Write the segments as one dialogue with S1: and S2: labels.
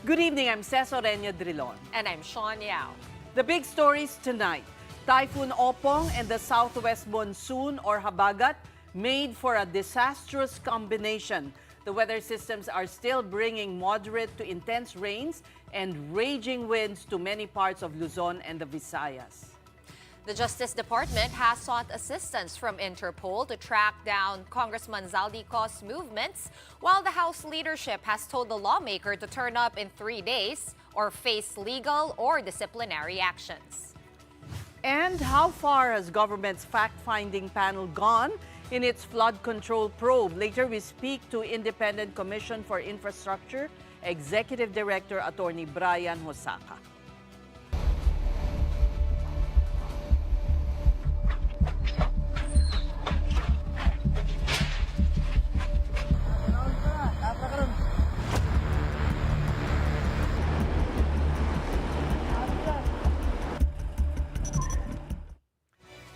S1: Good evening, I'm Cesar Drilon.
S2: And I'm Sean Yao.
S1: The big stories tonight. Typhoon Oppong and the southwest monsoon or habagat made for a disastrous combination. The weather systems are still bringing moderate to intense rains and raging winds to many parts of Luzon and the Visayas.
S2: The Justice Department has sought assistance from Interpol to track down Congressman Zaldico's movements, while the House leadership has told the lawmaker to turn up in 3 days or face legal or disciplinary actions.
S1: And how far has government's fact-finding panel gone in its flood control probe? Later, we speak to Independent Commission for Infrastructure Executive Director Attorney Brian Hosaka.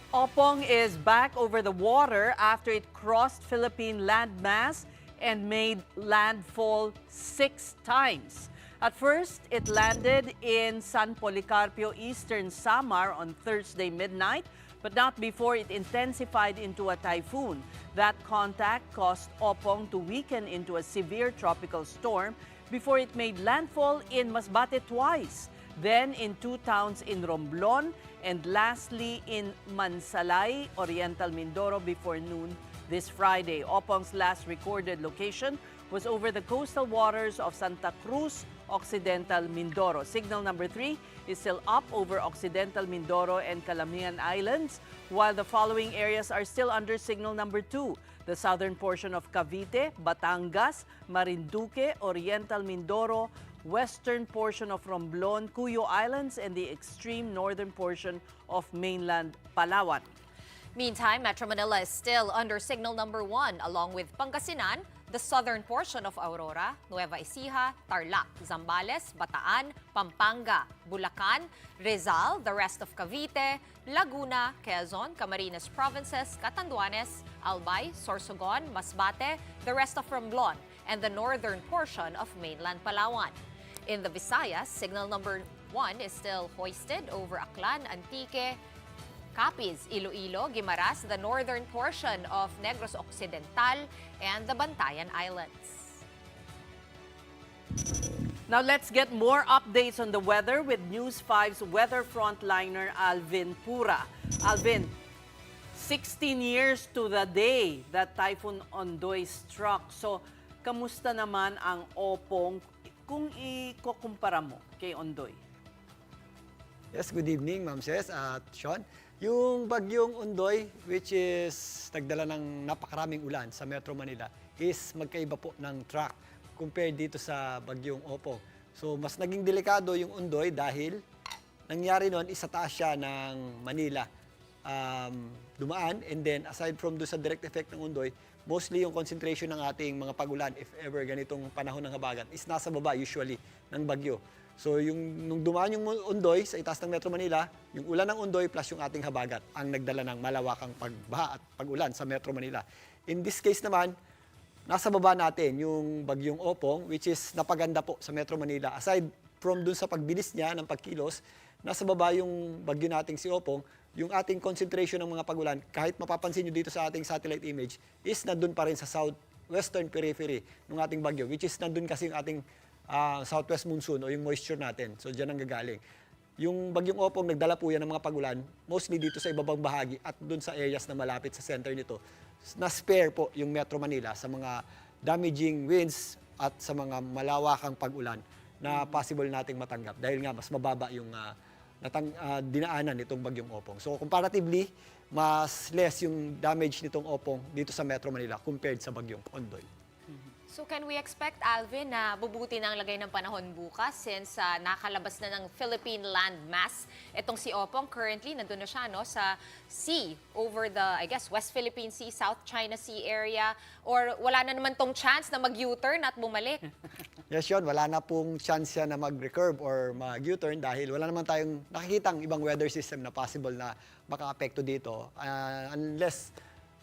S1: Oppong is back over the water after it crossed Philippine landmass and made landfall 6 times. At first, it landed in San Policarpio, Eastern Samar on Thursday midnight, but not before it intensified into a typhoon. That contact caused Oppong to weaken into a severe tropical storm before it made landfall in Masbate twice, then in 2 towns in Romblon, and lastly in Mansalay, Oriental Mindoro before noon this Friday. Oppong's last recorded location was over the coastal waters of Santa Cruz, Occidental Mindoro. Signal number 3 is still up over Occidental Mindoro and Calamian Islands, while the following areas are still under signal number 2. The southern portion of Cavite, Batangas, Marinduque, Oriental Mindoro, western portion of Romblon, Cuyo Islands, and the extreme northern portion of mainland Palawan.
S2: Meantime, Metro Manila is still under signal number 1, along with Pangasinan, the southern portion of Aurora, Nueva Ecija, Tarlac, Zambales, Bataan, Pampanga, Bulacan, Rizal, the rest of Cavite, Laguna, Quezon, Camarines Provinces, Catanduanes, Albay, Sorsogon, Masbate, the rest of Romblon, and the northern portion of mainland Palawan. In the Visayas, signal number 1 is still hoisted over Aklan, Antique, Capiz, Iloilo, Guimaras, the northern portion of Negros Occidental, and the Bantayan Islands.
S1: Now let's get more updates on the weather with News 5's weather frontliner Alvin Pura. Alvin, 16 years to the day that Typhoon Ondoy struck. So, kamusta naman ang Oppong kung ikukumpara mo kay Ondoy?
S3: Yes, good evening, Ma'am Ces at Sean. Yung bagyong Ondoy, which is nagdala ng napakaraming ulan sa Metro Manila, is magkaiba po ng track compared dito sa bagyong Oppong. So, mas naging delikado yung Ondoy dahil nangyari noon, isa taas siya ng Manila dumaan. And then, aside from doon sa direct effect ng Ondoy, mostly yung concentration ng ating mga pagulan, if ever ganitong panahon ng habagat, is nasa baba usually ng bagyo. So nung dumaan yung Ondoy sa itaas ng Metro Manila, yung ulan ng Ondoy plus yung ating habagat ang nagdala ng malawakang pagbaha at pag-ulan sa Metro Manila. In this case naman, nasa baba natin yung bagyong Oppong, which is napaganda po sa Metro Manila. Aside from dun sa pagbilis niya ng pagkilos, nasa baba yung bagyo nating si Oppong, yung ating concentration ng mga pagulan, kahit mapapansin nyo dito sa ating satellite image, is nandun pa rin sa southwestern periphery ng ating bagyo, which is nandun kasi yung ating southwest monsoon o yung moisture natin. So, dyan ang gagaling. Yung bagyong Oppong, nagdala po yan ng mga pagulan, mostly dito sa ibabang bahagi at dun sa areas na malapit sa center nito. Na-spare po yung Metro Manila sa mga damaging winds at sa mga malawakang pag-ulan na possible nating matanggap dahil nga mas mababa yung dinaanan nitong bagyong Oppong. So comparatively, mas less yung damage nitong Oppong dito sa Metro Manila compared sa bagyong Ondoy.
S2: So can we expect, Alvin, na bubuti na ang lagay ng panahon bukas since nakalabas na ng Philippine landmass? Itong si Oppong, currently, nandun na siya sa sea, over the, I guess, West Philippine Sea, South China Sea area, or wala na naman tong chance na mag-U-turn at bumalik?
S3: Yes, yun. Wala na pong chance yan na mag-recurve or mag-U-turn dahil wala naman tayong nakikitang ibang weather system na possible na maka-apekto dito. Unless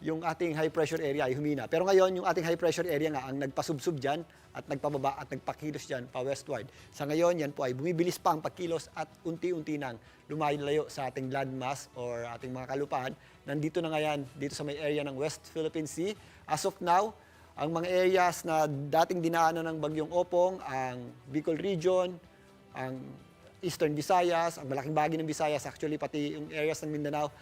S3: yung ating high pressure area ay humina. Pero ngayon, yung ating high pressure area nga ang nagpasubsob dyan at nagpababa at nagpakilos dyan pa westward. Sa ngayon, yan po ay bumibilis pa ang pagkilos at unti-unti nang lumayo sa ating landmass or ating mga kalupaan. Nandito na ngayon, dito sa may area ng West Philippine Sea. As of now, ang mga areas na dating dinaanan ng bagyong Oppong, ang Bicol Region, ang Eastern Visayas, ang malaking bahagi ng Visayas, actually pati yung areas ng Mindanao,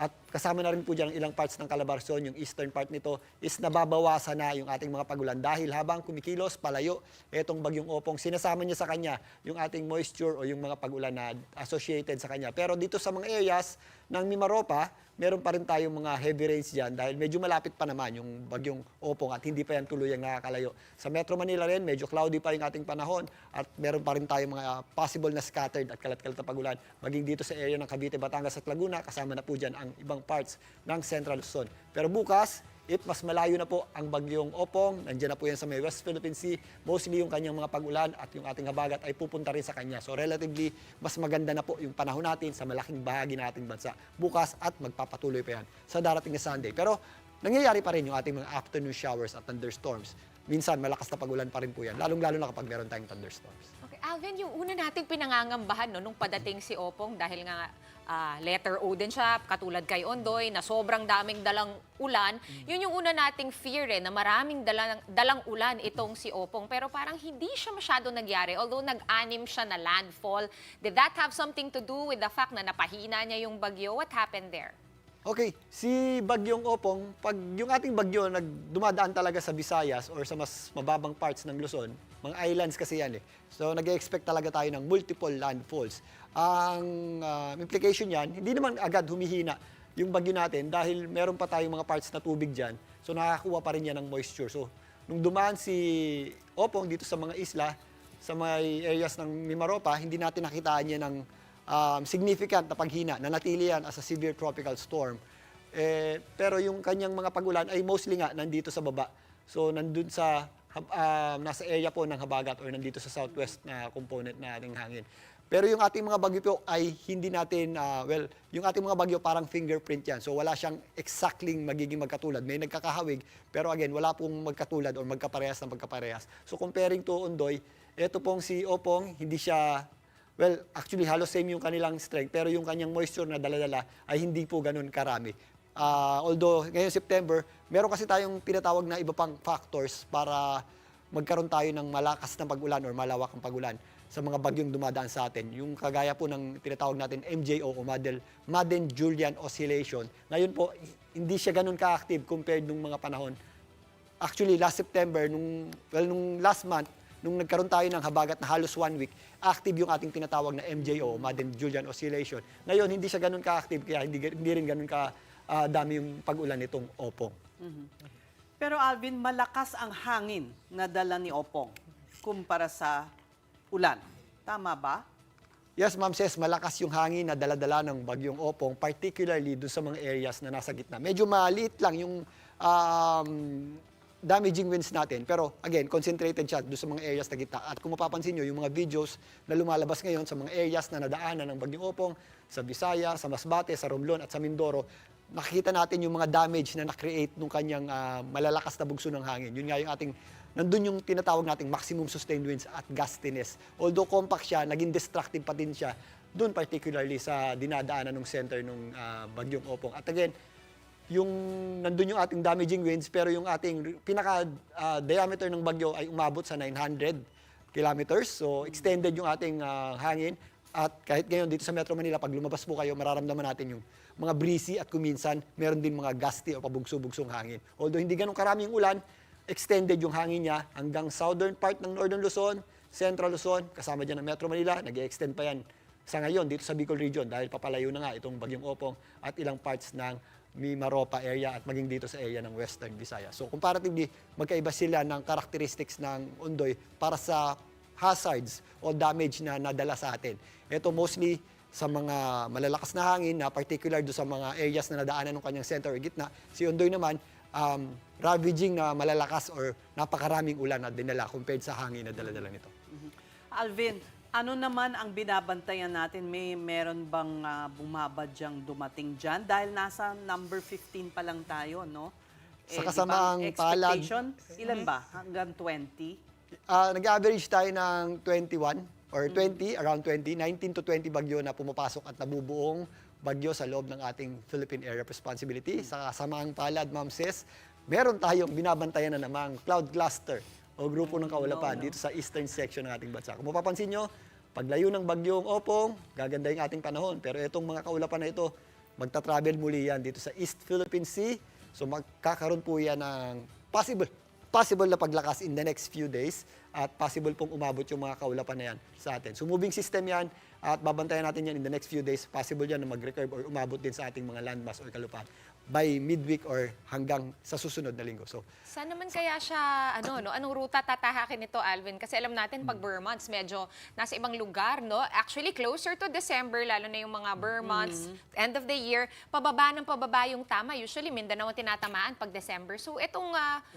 S3: at kasama na rin po dyan ang ilang parts ng Calabarzon, yung eastern part nito, is nababawasan na yung ating mga pagulan. Dahil habang kumikilos, palayo, itong bagyong Oppong, sinasama niya sa kanya yung ating moisture o yung mga pagulan na associated sa kanya. Pero dito sa mga areas ng Mimaropa, meron pa rin tayong mga heavy rains dyan dahil medyo malapit pa naman yung bagyong Oppong at hindi pa yan tuluyang nakakalayo. Sa Metro Manila rin, medyo cloudy pa yung ating panahon at meron pa rin tayong mga possible na scattered at kalat-kalat na pagulan. Maging dito sa area ng Cavite, Batangas at Laguna, kasama na po dyan ang ibang parts ng Central Luzon. Pero bukas, mas malayo na po ang bagyong Oppong, nandiyan na po yan sa may West Philippine Sea, mostly yung kanyang mga pagulan at yung ating habagat ay pupunta rin sa kanya. So relatively, mas maganda na po yung panahon natin sa malaking bahagi ng ating bansa bukas at magpapatuloy pa yan sa darating na Sunday. Pero nangyayari pa rin yung ating mga afternoon showers at thunderstorms. Minsan, malakas na pagulan pa rin po yan, lalong-lalo na kapag meron tayong thunderstorms.
S2: Okay, Alvin, yung una nating pinangangambahan nung padating si Oppong dahil nga letter O din siya, katulad kay Ondoy, na sobrang daming dalang ulan. Yun yung una nating fear na maraming dalang ulan itong si Oppong. Pero parang hindi siya masyado nagyari, although nag-anim siya na landfall. Did that have something to do with the fact na napahina niya yung bagyo? What happened there?
S3: Okay, si Bagyong Oppong, pag yung ating bagyo dumadaan talaga sa Visayas or sa mas mababang parts ng Luzon, mga islands kasi yan eh. So nag-expect talaga tayo ng multiple landfalls. Ang implication yan, hindi naman agad humihina yung bagyo natin dahil meron pa tayong mga parts na tubig dyan. So nakakakuha pa rin yan ng moisture. So nung dumaan si Oppong dito sa mga isla, sa may areas ng Mimaropa, hindi natin nakitaan niya ng significant na paghina, nanatili yan as a severe tropical storm. Pero yung kanyang mga pagulan ay mostly nga nandito sa baba. So nandun sa, nasa area po ng habagat or nandito sa southwest na component na ating hangin. Pero yung ating mga bagyo po ay hindi natin, yung ating mga bagyo parang fingerprint yan. So wala siyang exactly magiging magkatulad. May nagkakahawig, pero again, wala pong magkatulad or magkaparehas na magkaparehas. So comparing to Ondoy, ito pong si Oppong, hindi siya, actually halos same yung kanilang strength, pero yung kanyang moisture na dala-dala ay hindi po ganun karami. Although ngayon September, meron kasi tayong tinatawag na iba pang factors para magkaroon tayo ng malakas na pag-ulan or malawak ang pag-ulan sa mga bagyong dumadaan sa atin. Yung kagaya po ng tinatawag natin MJO o Madden-Julian Oscillation. Ngayon po, hindi siya ganun ka-active compared nung mga panahon. Actually, last September, nung last month, nung nagkaroon tayo ng habagat na halos 1 week, active yung ating tinatawag na MJO, Madden-Julian Oscillation. Ngayon, hindi siya ganun ka-active, kaya hindi rin ganun dami yung pag-ulan nitong Oppong.
S1: Pero Alvin, malakas ang hangin na dala ni Oppong kumpara sa ulan. Tama ba?
S3: Yes, Ma'am Ses, malakas yung hangin na dala-dala ng bagyong Oppong, particularly doon sa mga areas na nasa gitna. Medyo maliit lang yung damaging winds natin, pero again, concentrated siya doon sa mga areas na gitna. At kung mapapansin nyo, yung mga videos na lumalabas ngayon sa mga areas na nadaanan ng bagyong Oppong, sa Visaya, sa Masbate, sa Romblon at sa Mindoro, nakikita natin yung mga damage na na-create nung kanyang malalakas na bugso ng hangin. Yun nga yung ating, nandun yung tinatawag nating maximum sustained winds at gustiness. Although compact siya, naging destructive pa din siya, dun particularly sa dinadaanan ng center ng bagyong Oppong. At again, yung nandun yung ating damaging winds, pero yung ating pinaka-diameter ng bagyo ay umabot sa 900 kilometers. So extended yung ating hangin. At kahit ngayon dito sa Metro Manila, pag lumabas po kayo, mararamdaman natin yung mga breezy at kuminsan, meron din mga gusty o pabugso-bugsong hangin. Although hindi ganun karaming ulan, extended yung hangin niya hanggang southern part ng Northern Luzon, Central Luzon, kasama dyan ng Metro Manila, nag-extend pa yan sa ngayon dito sa Bicol Region dahil papalayo na nga itong bagyong Oppong at ilang parts ng Mimaropa area at maging dito sa area ng Western Visayas. So comparatively, magkaiba sila ng characteristics ng Ondoy para sa hazards o damage na nadala sa atin. Ito mostly sa mga malalakas na hangin na particular do sa mga areas na nadaanan ng kanyang center o gitna. Si Ondoy naman, ravaging na malalakas or napakaraming ulan na dinala compared sa hangin na dala-dala nito.
S1: Alvin, Ano naman ang binabantayan natin? Meron bang bumabadyang dumating dyan? Dahil nasa number 15 pa lang tayo, no?
S3: Sa
S1: Di ba ang
S3: kasamaang palad,
S1: expectation, ilan ba? Hanggang 20?
S3: nag-average tayo ng 21 or 20, around 20, 19 to 20 bagyo na pumapasok at nabubuong bagyo sa loob ng ating Philippine Area of Responsibility. Sa kasamaang palad, Ma'am Sis, meron tayong binabantayan na namang cloud cluster o grupo ng kaulapan dito sa eastern section ng ating bansa. Kung mapapansin nyo, paglayo ng bagyong Oppong, gaganda yung ating panahon. Pero itong mga kaulapan na ito, magta-travel muli yan dito sa East Philippine Sea. So magkakaroon po yan ng possible na paglakas in the next few days at possible pong umabot yung mga kaulapan na yan sa atin. So moving system yan at babantayan natin yan in the next few days. Possible yan na mag-recurve or umabot din sa ating mga landmass or kalupaan by midweek or hanggang sa susunod na linggo. So,
S2: Saan naman kaya siya, anong ruta tatahakin nito, Alvin? Kasi alam natin, pag Burr months, medyo nasa ibang lugar, no? Actually, closer to December, lalo na yung mga Burr months, end of the year, pababa yung tama. Usually, Mindanao ang tinatamaan pag December. So, itong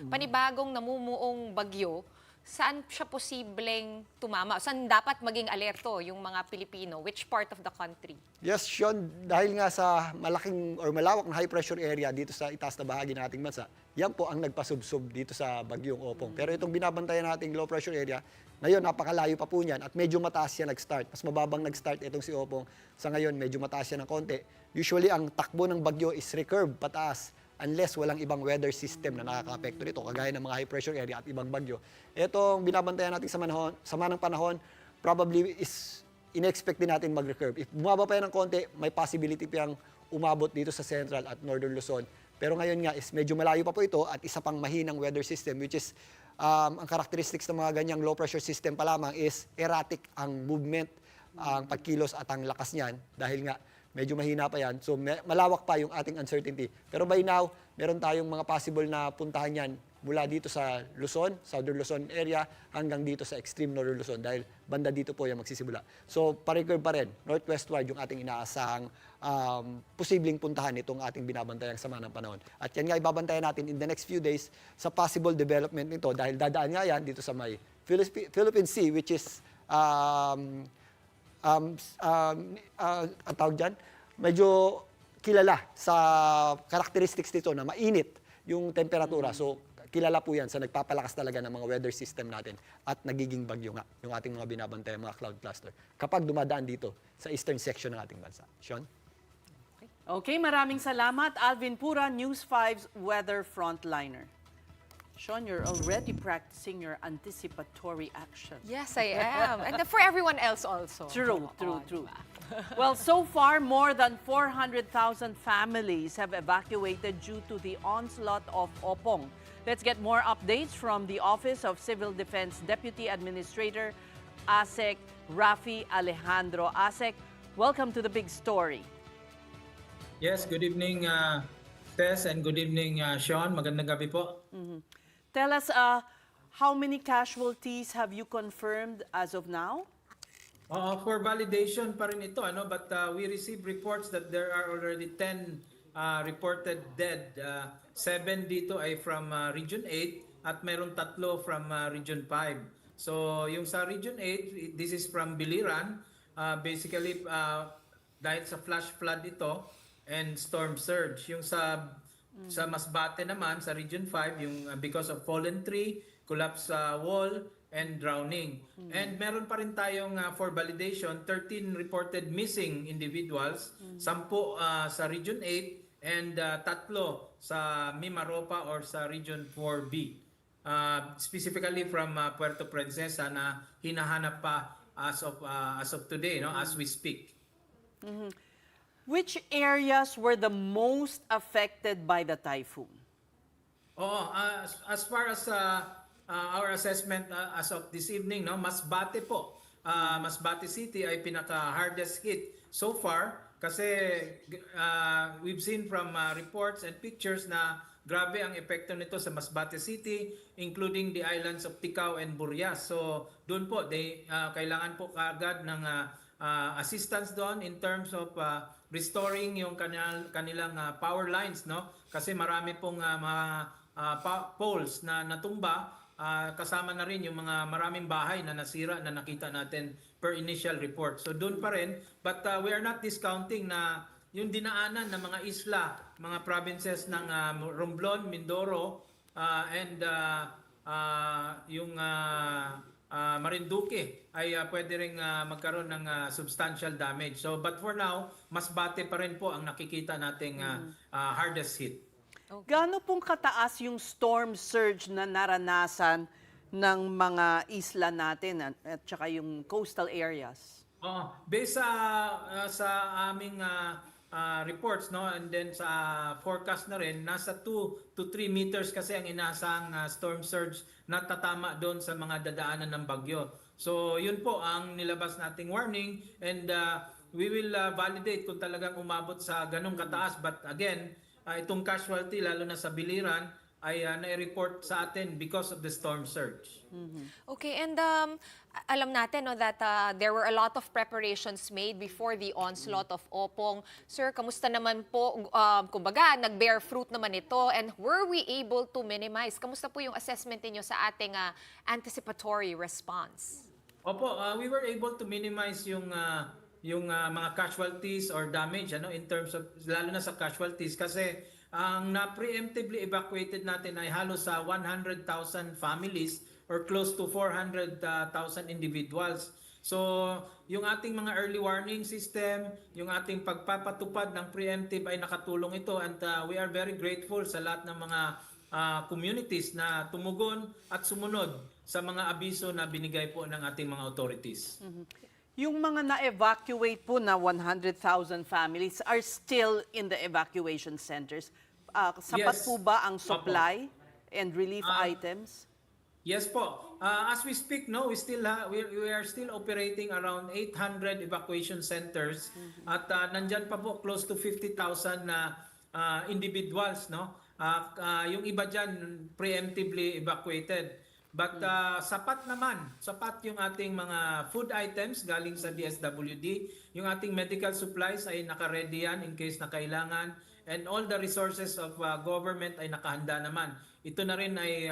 S2: panibagong namumuong bagyo, saan siya posibleng tumama? Saan dapat maging alerto yung mga Pilipino? Which part of the country?
S3: yes, Sean, dahil nga sa malaking or malawak na high pressure area dito sa itaas na bahagi ng ating bansa, yan po ang nagpasubsob dito sa bagyong Oppong. Pero itong binabantayan nating low pressure area, ngayon napakalayo pa po niyan at medyo mataas siya nag-start. Mas mababang nag-start itong si Oppong. Sa ngayon, medyo mataas siya ng konti. Usually, ang takbo ng bagyo is recurve pataas unless walang ibang weather system na nakaka-apekto nito, kagaya ng mga high pressure area at ibang bagyo. Itong binabantayan natin sama ng panahon, probably is in-expect din natin mag-recurve. If bumaba pa yan ng konti, may possibility pa yung umabot dito sa Central at Northern Luzon. Pero ngayon nga is medyo malayo pa po ito at isa pang mahinang weather system, which is ang characteristics ng mga ganyang low pressure system pa lamang is erratic ang movement, ang pagkilos at ang lakas niyan dahil nga medyo mahina pa yan. So malawak pa yung ating uncertainty. Pero by now, meron tayong mga possible na puntahan yan mula dito sa Luzon, Southern Luzon area, hanggang dito sa extreme Northern Luzon dahil banda dito po yung magsisimula. So pa-recurve pa rin, northwestward yung ating inaasahang posibleng puntahan itong ating binabantayang sama ng panahon. At yan nga ibabantayan natin in the next few days sa possible development nito dahil dadaan nga yan dito sa may Philippine Sea, which is ang tawag dyan, medyo kilala sa characteristics nito na mainit yung temperatura. So, kilala po yan sa nagpapalakas talaga ng mga weather system natin at nagiging bagyo nga yung ating mga binabantay, mga cloud cluster kapag dumadaan dito sa eastern section ng ating bansa. Sean?
S1: Okay, maraming salamat. Alvin Pura, News 5's Weather Frontliner. Sean, you're already practicing your anticipatory action.
S2: Yes, I am. And for everyone else also.
S1: True.
S2: Diba?
S1: Well, so far, more than 400,000 families have evacuated due to the onslaught of Oppong. Let's get more updates from the Office of Civil Defense Deputy Administrator, ASEC Rafi Alejandro. ASEC, welcome to the big story.
S4: Yes, good evening, Tess, and good evening, Sean. Magandang gabi po.
S1: Tell us, how many casualties have you confirmed as of now?
S4: For validation pa rin ito, but we received reports that there are already 10 reported dead. 7 dito ay from Region 8 at meron 3 from Region 5. So yung sa Region 8, this is from Biliran. Basically, dahil sa flash flood ito and storm surge. Yung sa Masbate naman, sa Region 5, yung because of fallen tree, collapse wall, and drowning. And meron pa rin tayong for validation, 13 reported missing individuals, 10 sa Region 8, and 3 sa Mimaropa or sa Region 4B. Specifically from Puerto Princesa na hinahanap pa as of today, as we speak.
S1: Which areas were the most affected by the typhoon?
S4: As far as our assessment as of this evening, Masbate po. Masbate City ay pinaka-hardest hit so far kasi we've seen from reports and pictures na grabe ang epekto nito sa Masbate City, including the islands of Ticao and Burias. So doon po, kailangan po kaagad ng assistance doon in terms of restoring yung kanilang power lines, kasi marami pong mga poles na natumba kasama na rin yung mga maraming bahay na nasira na nakita natin per initial report. So doon pa rin, but we are not discounting na yung dinaanan ng mga isla, mga provinces ng Romblon, Mindoro, and yung Marinduque ay pwede ring magkaroon ng substantial damage. So but for now, Masbate pa rin po ang nakikita nating hardest hit.
S1: Gaano pong kataas yung storm surge na naranasan ng mga isla natin at saka yung coastal areas?
S4: Based sa aming reports, no, and then sa forecast na rin, nasa 2 to 3 meters kasi ang inaasahang storm surge na tatama doon sa mga dadaanan ng bagyo. So yun po ang nilabas nating warning, and we will validate kung talagang umabot sa ganong kataas. But again, itong casualty lalo na sa biliran ay na-report sa atin because of the storm surge.
S2: Okay, and alam natin no, that there were a lot of preparations made before the onslaught of Oppong. Sir, kamusta naman po, kumbaga, nag-bear fruit naman ito, and were we able to minimize? Kamusta po yung assessment niyo sa ating anticipatory response?
S4: Opo, we were able to minimize yung mga casualties or damage in terms of, lalo na sa casualties, kasi ang na-preemptively evacuated natin ay halos sa 100,000 families or close to 400,000 individuals. So, yung ating mga early warning system, yung ating pagpapatupad ng preemptive ay nakatulong ito, and we are very grateful sa lahat ng mga communities na tumugon at sumunod sa mga abiso na binigay po ng ating mga authorities.
S1: Yung mga na-evacuate po na 100,000 families are still in the evacuation centers. Sapat
S4: Yes.
S1: po ba ang supply and relief items?
S4: Yes po. As we speak, no, we are still operating around 800 evacuation centers, at nandyan pa po close to 50,000 na individuals, no. Yung iba diyan preemptively evacuated. But sapat yung ating mga food items galing sa DSWD. Yung ating medical supplies ay naka-ready yan in case na kailangan. And all the resources of government ay nakahanda naman. Ito na rin ay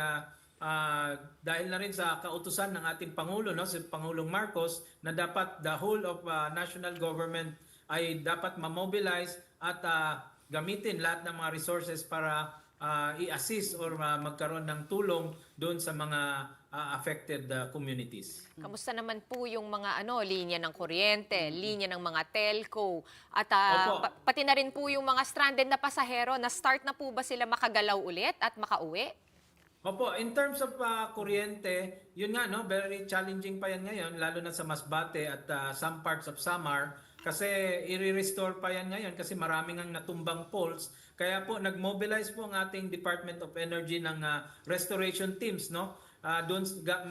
S4: dahil na rin sa kautusan ng ating Pangulo, no, si Pangulong Marcos, na dapat the whole of national government ay dapat ma-mobilize at gamitin lahat ng mga resources para i-assist or magkaroon ng tulong doon sa mga affected communities.
S2: Kamusta naman po yung mga linya ng kuryente, linya ng mga telco, at pati na rin po yung mga stranded na pasahero, na start na po ba sila makagalaw ulit at makauwi?
S4: Opo, in terms of kuryente, yun nga, no, very challenging pa yan ngayon, lalo na sa Masbate at some parts of Samar, kasi i-restore pa yan ngayon kasi maraming ang natumbang poles. Kaya po nag-mobilize po ang ating Department of Energy ng restoration teams, no? Doon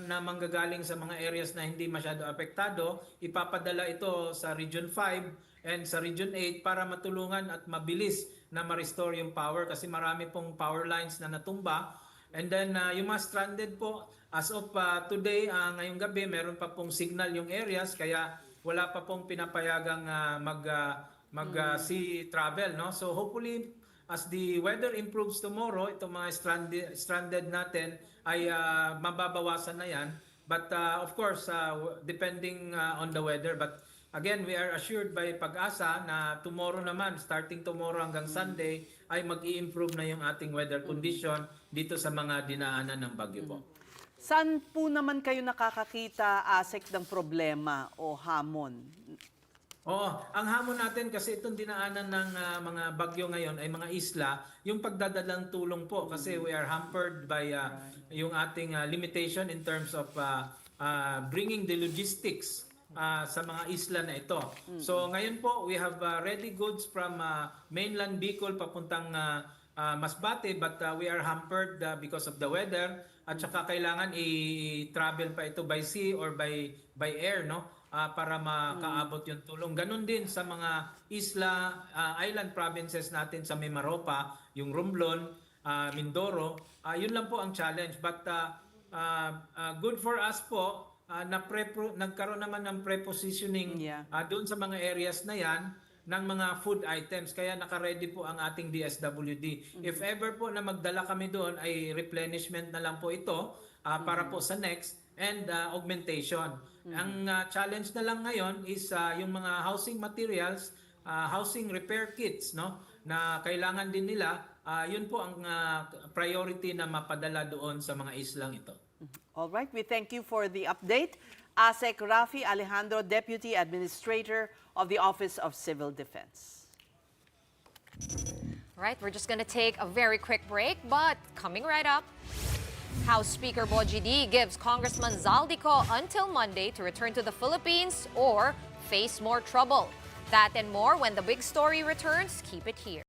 S4: na manggagaling sa mga areas na hindi masyado apektado, ipapadala ito sa Region 5 and sa Region 8 para matulungan at mabilis na ma-restore yung power, kasi marami pong power lines na natumba. And then yung mga stranded po, as of today, ngayong gabi, meron pa pong signal yung areas, kaya wala pa pong pinapayagang sea travel, no? So hopefully, as the weather improves tomorrow, itong mga stranded natin ay mababawasan na yan. But of course, depending on the weather. But again, we are assured by Pag-asa na tomorrow naman, starting tomorrow hanggang Sunday, ay mag-i-improve na yung ating weather condition dito sa mga dinaanan ng bagyo po.
S1: Saan po naman kayo nakakakita, Asek, ng problema o hamon?
S4: Oo, ang hamon natin kasi itong dinaanan ng mga bagyo ngayon ay mga isla, yung pagdadalang tulong po, kasi we are hampered by yung ating limitation in terms of bringing the logistics sa mga isla na ito. So ngayon po, we have ready goods from mainland Bicol papuntang Masbate, but we are hampered because of the weather, at saka kailangan i-travel pa ito by sea or by air, no? Para makaabot yung tulong. Ganon din sa mga isla, island provinces natin sa Mimaropa, yung Romblon, Mindoro. Yun lang po ang challenge. But good for us po, nagkaroon naman ng prepositioning doon sa mga areas na yan ng mga food items. Kaya naka-ready po ang ating DSWD. If ever po na magdala kami doon, ay replenishment na lang po ito. para po sa next and augmentation. Ang challenge na lang ngayon is yung mga housing materials, housing repair kits, no, na kailangan din nila. Yun po ang priority na mapadala doon sa mga islang ito.
S1: All right, we thank you for the update. ASEC Rafi Alejandro, Deputy Administrator of the Office of Civil Defense.
S2: Right, we're just gonna take a very quick break, but coming right up, House Speaker Boji D gives Congressman Zaldico until Monday to return to the Philippines or face more trouble. That and more when the big story returns. Keep it here.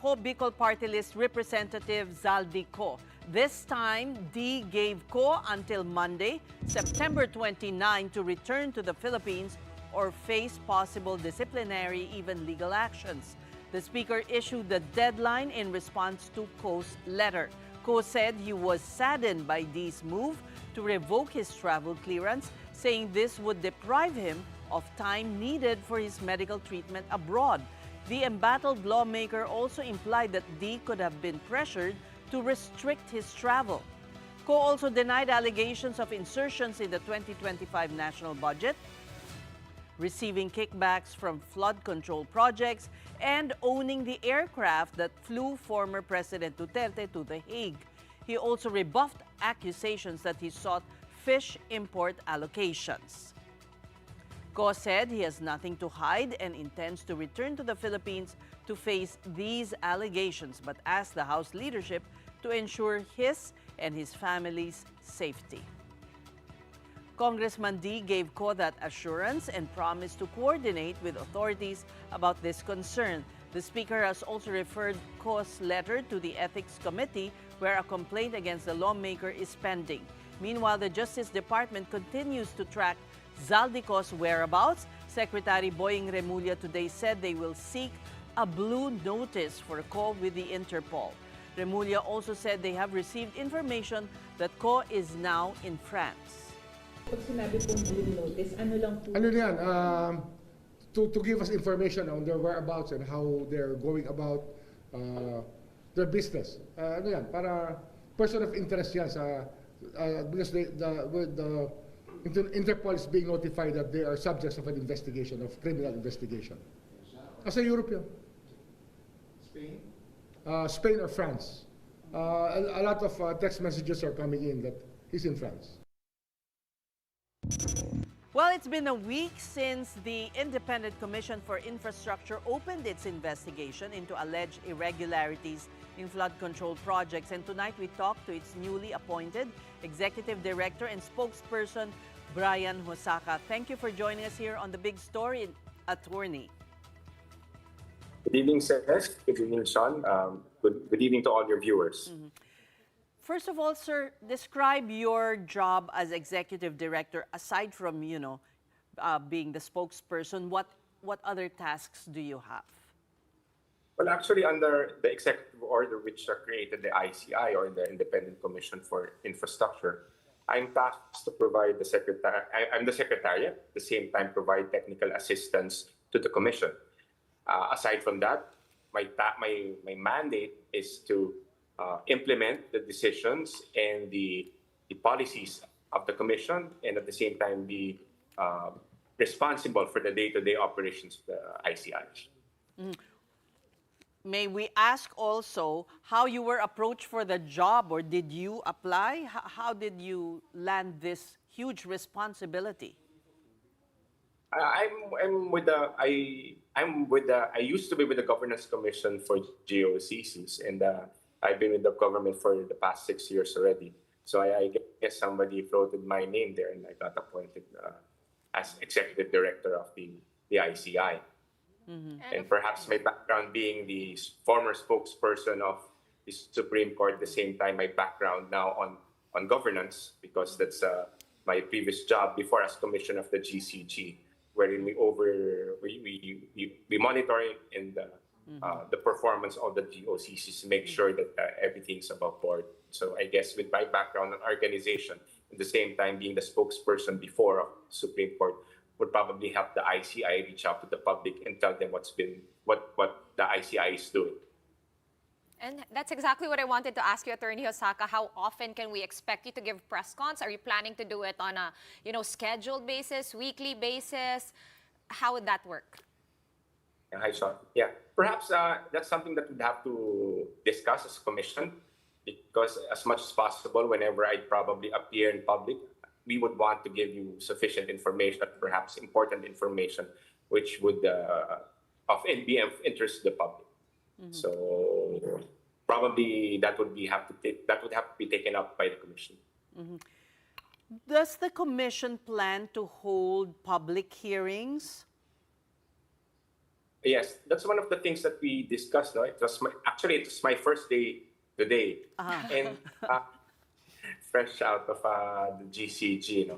S1: Ko Bicol Party List Representative Zaldi Ko. This time, D gave Ko until Monday, September 29, to return to the Philippines or face possible disciplinary, even legal actions. The Speaker issued the deadline in response to Ko's letter. Ko said he was saddened by D's move to revoke his travel clearance, saying this would deprive him of time needed for his medical treatment abroad. The embattled lawmaker also implied that D could have been pressured to restrict his travel. Ko also denied allegations of insertions in the 2025 national budget, receiving kickbacks from flood control projects, and owning the aircraft that flew former President Duterte to The Hague. He also rebuffed accusations that he sought fish import allocations. Ko said he has nothing to hide and intends to return to the Philippines to face these allegations, but asked the House leadership to ensure his and his family's safety. Congressman D gave Ko that assurance and promised to coordinate with authorities about this concern. The Speaker has also referred Ko's letter to the Ethics Committee, where a complaint against the lawmaker is pending. Meanwhile, the Justice Department continues to track Zaldi Ko's whereabouts. Secretary Boying Remulla today said they will seek a blue notice for Ko with the Interpol. Remulla also said they have received information that Ko is now in France.
S5: Pag sinabi pong blue notice, ano lang po?
S6: Ano yan? To give us information on their whereabouts and how they're going about their business. Ano yan? Para person of interest yan sa because the Interpol is being notified that they are subjects of an investigation, of criminal investigation. Asa Europe yun? Spain? Spain or France. A lot of text messages are coming in that he's in France.
S1: Well, it's been a week since the Independent Commission for Infrastructure opened its investigation into alleged irregularities in flood control projects. And tonight we talk to its newly appointed Executive Director and Spokesperson, Brian Hosaka. Thank you for joining us here on The Big Story, Attorney.
S7: Good evening, Seth. Good evening, Sean. Good evening to all your viewers.
S1: Mm-hmm. First of all, sir, describe your job as Executive Director. Aside from, being the spokesperson, what other tasks do you have?
S7: Well, actually, under the executive order which created the ICI, or the Independent Commission for Infrastructure, I'm tasked to provide I'm the secretariat, at the same time provide technical assistance to the commission. Aside from that, my mandate is to implement the decisions and the policies of the commission, and at the same time be responsible for the day-to-day operations of the ICI.
S1: Mm. May we ask also how you were approached for the job, or did you apply? How did you land this huge responsibility?
S7: I used to be with the Governance Commission for GOCCs, and I've been with the government for the past 6 years already. So I guess somebody floated my name there, and I got appointed as Executive Director of the ICI. Mm-hmm. And perhaps my background being the former spokesperson of the Supreme Court, at the same time my background now on governance, because that's my previous job before as Commissioner of the GCG, wherein we monitor the performance of the GOCCs to make sure that everything's above board. So I guess with my background in organization, at the same time being the spokesperson before of Supreme Court, would probably help the ICI reach out to the public and tell them what the ICI is doing.
S2: And that's exactly what I wanted to ask you, Attorney Hosaka. How often can we expect you to give press cons? Are you planning to do it on a scheduled basis, weekly basis? How would that work?
S7: Hi, Sean. Yeah, perhaps that's something that we'd have to discuss as a commission, because as much as possible, whenever I probably appear in public, we would want to give you sufficient information, perhaps important information, which would be of interest to the public. Mm-hmm. So probably that would have to be taken up by the commission.
S1: Mm-hmm. Does the commission plan to hold public hearings?
S7: Yes, that's one of the things that we discussed. No, it was my first day today, and fresh out of the GCG.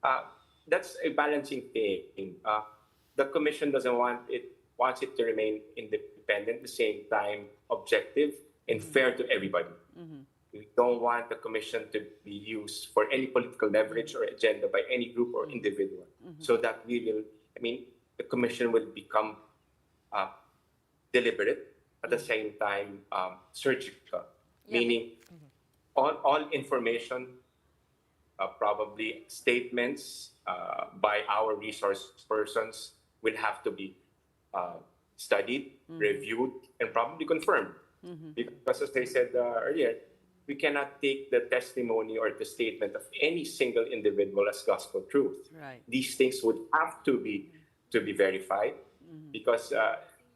S7: Uh, that's a balancing thing. The commission doesn't want it wants it to remain independent, at the same time objective and fair to everybody. We don't want the commission to be used for any political leverage or agenda by any group or individual. So that the commission will become uh, deliberate, at the same time surgical, meaning all information, probably statements by our resource persons will have to be studied, reviewed, and probably confirmed. Because as I said earlier, we cannot take the testimony or the statement of any single individual as gospel truth.
S1: Right.
S7: These things would have to be verified because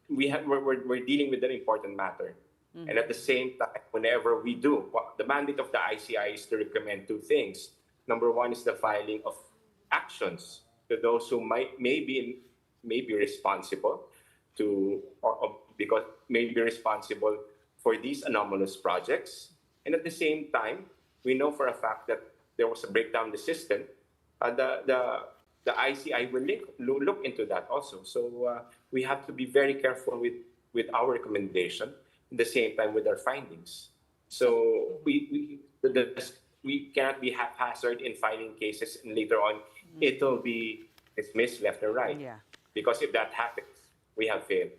S7: we're dealing with an important matter. And at the same time, whenever we do, the mandate of the ICI is to recommend two things. Number one is the filing of actions to those who may be responsible because may be responsible for these anomalous projects. And at the same time, we know for a fact that there was a breakdown in the system. The ICI will look into that also. So we have to be very careful with our recommendation, at the same time with our findings. So we cannot be haphazard in filing cases, and later on it'll be dismissed left or right.
S1: Yeah.
S7: Because if that happens, we have failed.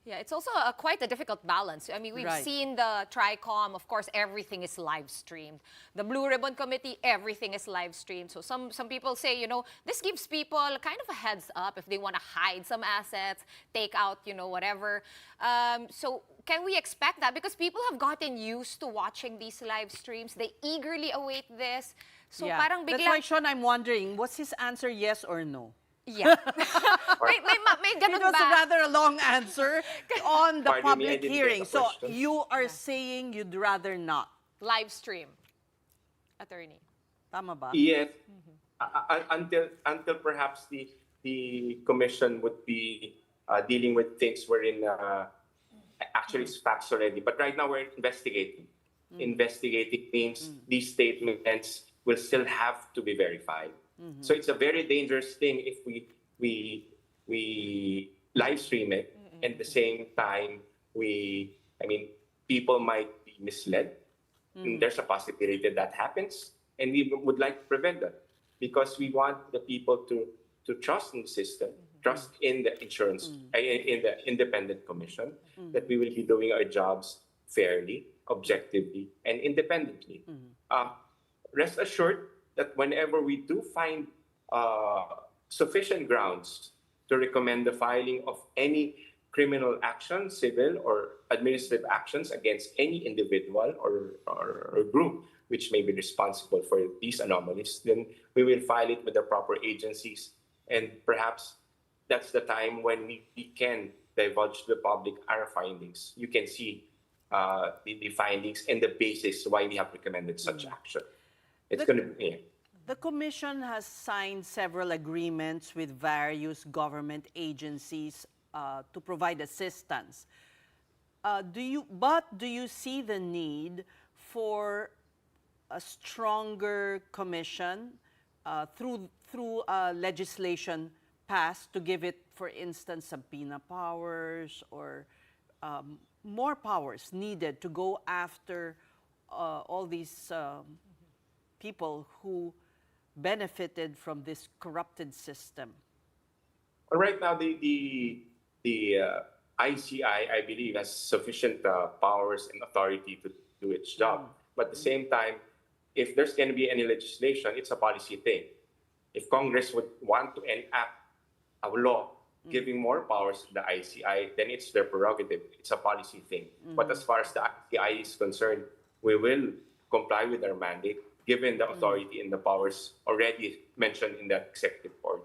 S2: Yeah, it's also quite a difficult balance. I mean, we've
S1: Right.
S2: seen the TRICOM, of course, everything is live streamed. The Blue Ribbon Committee, everything is live streamed. So some people say, this gives people kind of a heads up if they want to hide some assets, take out, whatever. So can we expect that? Because people have gotten used to watching these live streams. They eagerly await this. So
S1: Yeah.
S2: parang
S1: That's
S2: biglang...
S1: why, Sean, I'm wondering, was his answer yes or no?
S2: Yeah. may
S1: It
S2: ganun
S1: was
S2: ba?
S1: rather a long answer on the
S7: Pardon me, I
S1: public
S7: didn't get
S1: hearing.
S7: the
S1: So
S7: question.
S1: you are saying you'd rather not.
S2: Live stream. Attorney.
S1: Tama ba?
S7: Yes, until perhaps the commission would be dealing with things wherein actually it's facts already. But right now we're investigating. Investigating means these statements will still have to be verified. So it's a very dangerous thing if we live stream it, and at the same time people might be misled. And there's a possibility that happens, and we would like to prevent that because we want the people to trust in the system, trust in the in the independent commission, that we will be doing our jobs fairly, objectively, and independently. Rest assured that whenever we do find sufficient grounds to recommend the filing of any criminal action, civil or administrative actions against any individual or group which may be responsible for these anomalies, then we will file it with the proper agencies. And perhaps that's the time when we can divulge to the public our findings. You can see the findings and the basis why we have recommended such action. It's going to be...
S1: The Commission has signed several agreements with various government agencies to provide assistance. Do you see the need for a stronger commission through legislation passed to give it, for instance, subpoena powers or more powers needed to go after all these people who benefited from this corrupted system?
S7: Well, right now, the ICI, I believe, has sufficient powers and authority to do its job. But at the same time, if there's going to be any legislation, it's a policy thing. If Congress would want to enact a law giving more powers to the ICI, then it's their prerogative. It's a policy thing. But as far as the ICI is concerned, we will comply with our mandate, given the authority and the powers already mentioned in the executive order.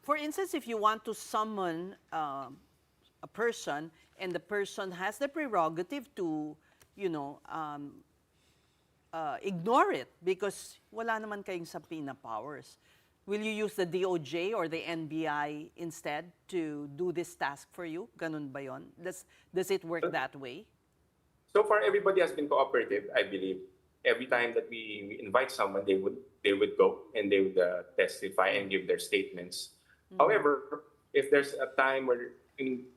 S1: For instance, if you want to summon a person and the person has the prerogative to, ignore it because wala naman kayong subpoena powers, Will you use the DOJ or the NBI instead to do this task for you? Ganun ba yun? Does it work that way?
S7: So far, everybody has been cooperative, I believe. Every time that we invite someone, they would go and they would testify and give their statements. However, if there's a time where,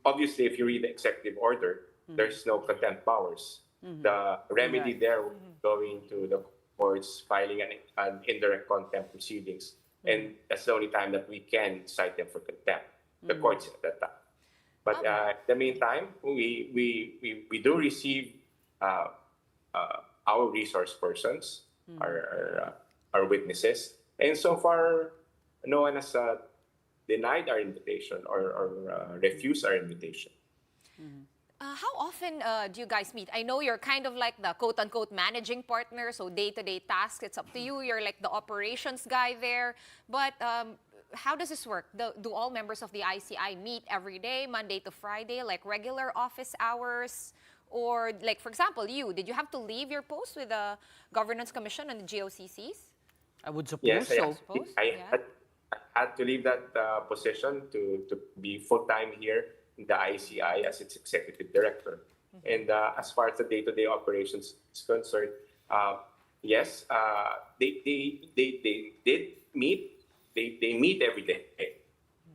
S7: obviously, if you read the executive order, there's no contempt powers. The remedy
S1: Right.
S7: there would be going to the courts, filing an indirect contempt proceedings, and that's the only time that we can cite them for contempt. The courts at that time. But in the meantime, we do receive our resource persons, our witnesses, and so far, no one has denied our invitation or refused our invitation.
S2: How often do you guys meet? I know you're kind of like the quote-unquote managing partner, so day-to-day tasks, it's up to you. You're like the operations guy there. But how does this work? Do all members of the ICI meet every day, Monday to Friday, like regular office hours? Or like, for example, did you have to leave your post with the Governance Commission and the GOCCs?
S1: I would suppose
S7: Yes,
S1: so.
S2: Suppose,
S7: I
S2: yeah.
S7: had to leave that position to be full-time here in the ICI as its executive director. And as far as the day-to-day operations is concerned, yes, they did meet. They meet every day.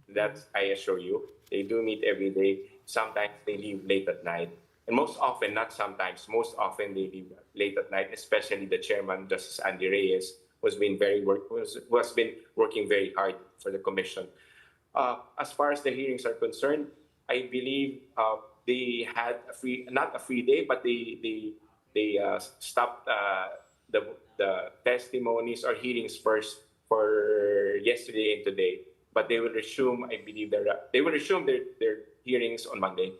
S7: That's, I assure you, they do meet every day. Sometimes they leave late at night. And most often, not sometimes, most often they leave late at night, especially the chairman, Justice Andy Reyes, was been working very hard for the commission. As far as the hearings are concerned, I believe they had not a free day, but they stopped the testimonies or hearings first for yesterday and today. But they will resume, I believe, their hearings on Monday.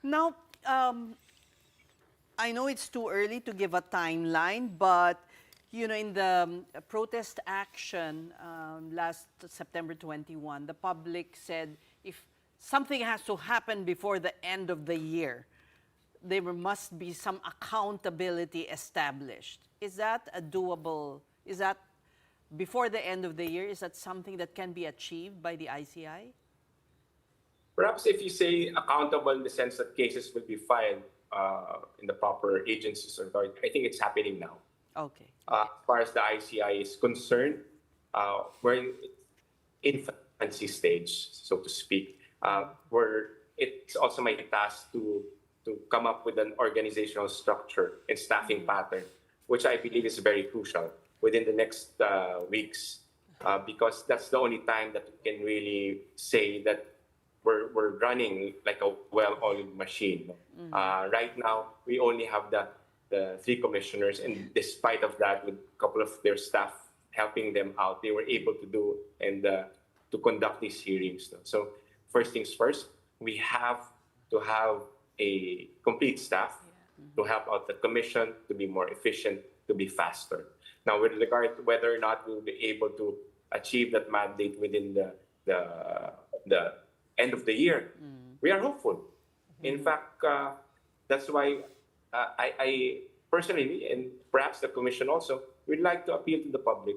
S1: Now, I know it's too early to give a timeline, but in the protest action last September 21, the public said if something has to happen before the end of the year, there must be some accountability established. Is that is that before the end of the year, is that something that can be achieved by the ICI?
S7: Perhaps if you say accountable in the sense that cases will be filed in the proper agencies or authority, I think it's happening now.
S1: Okay.
S7: As far as the ICI is concerned, we're in infancy stage, so to speak. Where it's also my task to come up with an organizational structure and staffing pattern, which I believe is very crucial within the next weeks, because that's the only time that we can really say that we're running like a well-oiled machine. Right now, we only have the three commissioners, and despite of that, with a couple of their staff helping them out, they were able to do and to conduct these hearings. So first things first, we have to have a complete staff to help out the commission, to be more efficient, to be faster. Now, with regard to whether or not we'll be able to achieve that mandate within the end of the year, we are hopeful. In fact, that's why I personally, and perhaps the commission also, would like to appeal to the public.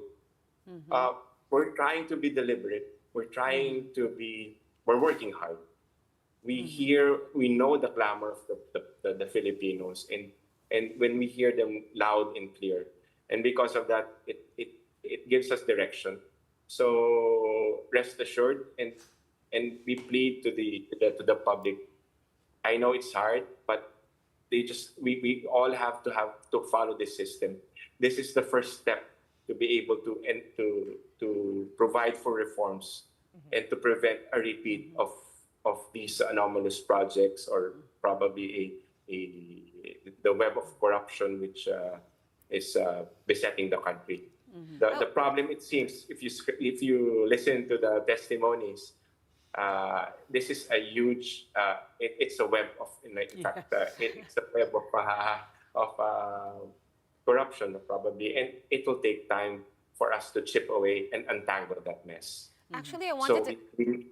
S7: We're trying to be deliberate. We're working hard. We know the clamor of the Filipinos, and when we hear them loud and clear, and because of that, it gives us direction. So rest assured, and we plead to the public. I know it's hard, but we all have to follow this system. This is the first step to be able to provide for reforms and to prevent a repeat of these anomalous projects, or probably the web of corruption which is besetting the country. The problem, it seems, if you listen to the testimonies, this is a huge. It's a web of, in fact, it's a web of corruption probably, and it will take time for us to chip away and untangle that mess.
S2: Actually, I wanted
S7: So
S2: to...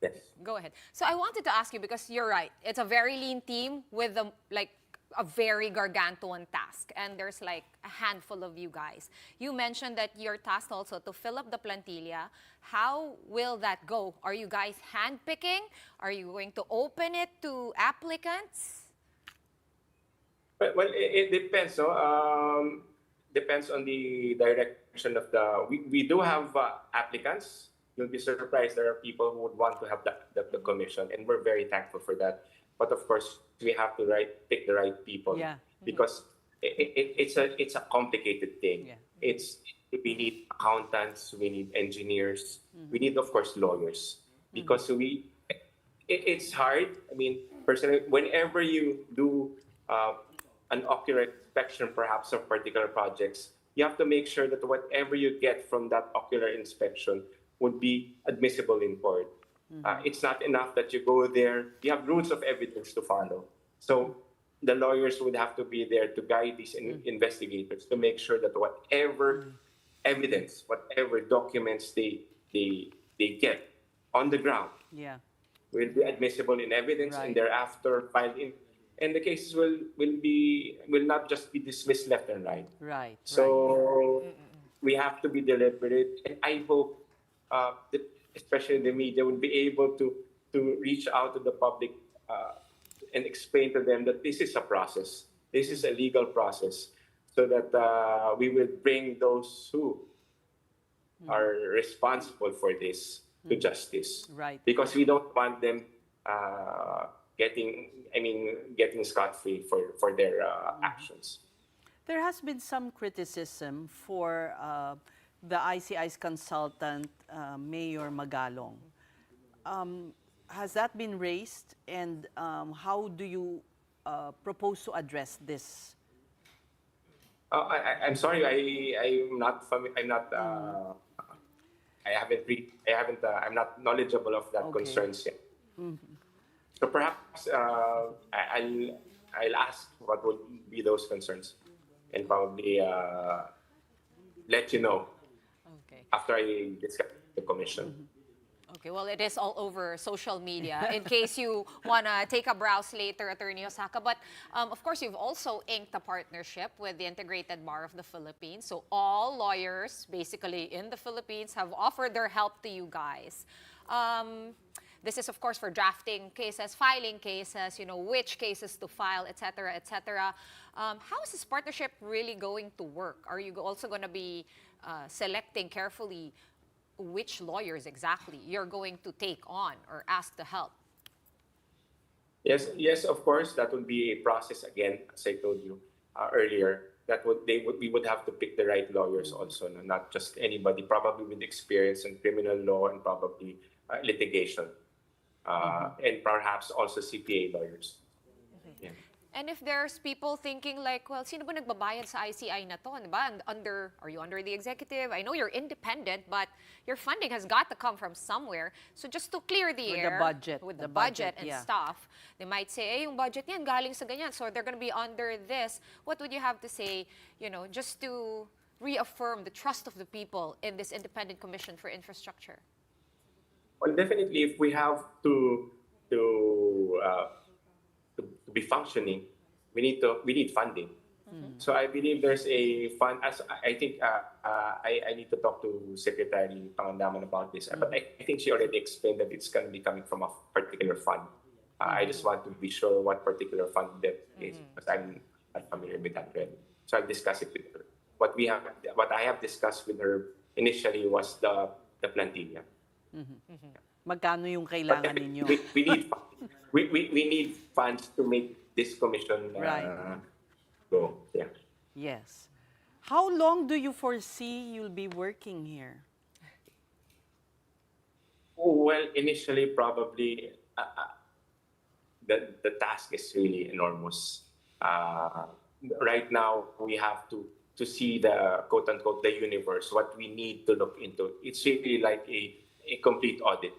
S7: yes.
S2: Go ahead. So I wanted to ask you, because you're right, it's a very lean team with a very gargantuan task, and there's like a handful of you guys. You mentioned that you're tasked also to fill up the plantilla. How will that go? Are you guys handpicking? Are you going to open it to applicants?
S7: Well, it depends. No, depends on the direction of the. We do have applicants. You'll be surprised. There are people who would want to have the commission, and we're very thankful for that. But of course, we have to pick the right people.
S1: Yeah.
S7: Because it's a complicated thing.
S1: Yeah.
S7: We need accountants, we need engineers, we need of course lawyers, because it's hard. I mean, personally, whenever you do an ocular inspection, perhaps of particular projects, you have to make sure that whatever you get from that ocular inspection would be admissible in court. It's not enough that you go there. You have rules of evidence to follow. So the lawyers would have to be there to guide these investigators to make sure that whatever evidence, whatever documents they get on the ground
S1: Yeah.
S7: will be admissible in evidence,
S1: Right.
S7: and thereafter filed in. And the cases will not just be dismissed left and right.
S1: Right.
S7: So we have to be deliberate, and I hope that especially the media would be able to reach out to the public and explain to them that this is a process, this is a legal process, so that we will bring those who are responsible for this to justice.
S1: Right.
S7: Because we don't want them getting scot-free for their actions.
S1: There has been some criticism for the ICI's consultant, Mayor Magalong. Has that been raised, and how do you propose to address this?
S7: I'm sorry, I'm not I'm not knowledgeable of that
S1: Okay.
S7: concerns yet. So perhaps I'll ask what would be those concerns, and probably let you know
S2: Okay.
S7: after I discuss the commission.
S2: Okay, well, it is all over social media in case you want to take a browse later, Attorney Osaka. But of course, you've also inked a partnership with the Integrated Bar of the Philippines. So all lawyers, basically in the Philippines, have offered their help to you guys. This is, of course, for drafting cases, filing cases, which cases to file, et cetera, et cetera. How is this partnership really going to work? Are you also going to be selecting carefully which lawyers exactly you're going to take on or ask to help?
S7: Yes, of course, that would be a process again, as I told you earlier. We would have to pick the right lawyers also, not just anybody, probably with experience in criminal law and probably litigation, and perhaps also CPA lawyers. Yeah.
S2: And if there's people thinking like, well, sino ba nagbabayad sa ICI na to? Di ba? Are you under the executive? I know you're independent, but your funding has got to come from somewhere. So just to clear the
S1: With the
S2: air,
S1: budget.
S2: with
S1: The
S2: the budget
S1: budget,
S2: and
S1: yeah.
S2: stuff, they might say, yung budget niyan galing sa ganyan, so they're going to be under this. What would you have to say, just to reaffirm the trust of the people in this Independent Commission for Infrastructure?
S7: Well, definitely, if we have to be functioning, we need funding. So I believe there's a fund. As I think I need to talk to Secretary Pangandaman about this. But I think she already explained that it's going to be coming from a particular fund. I just want to be sure what particular fund that is, because I'm not familiar with that already. So I'll discuss it with her. What I have discussed with her initially was the plantilla.
S1: Magkano yung
S7: But
S1: kailangan ninyo?
S7: we need funds to make this commission
S1: Right.
S7: go. Yeah.
S1: Yes. How long do you foresee you'll be working here?
S7: Well, initially, probably the task is really enormous. Right now, we have to see the quote unquote the universe, what we need to look into. It's really like a complete audit.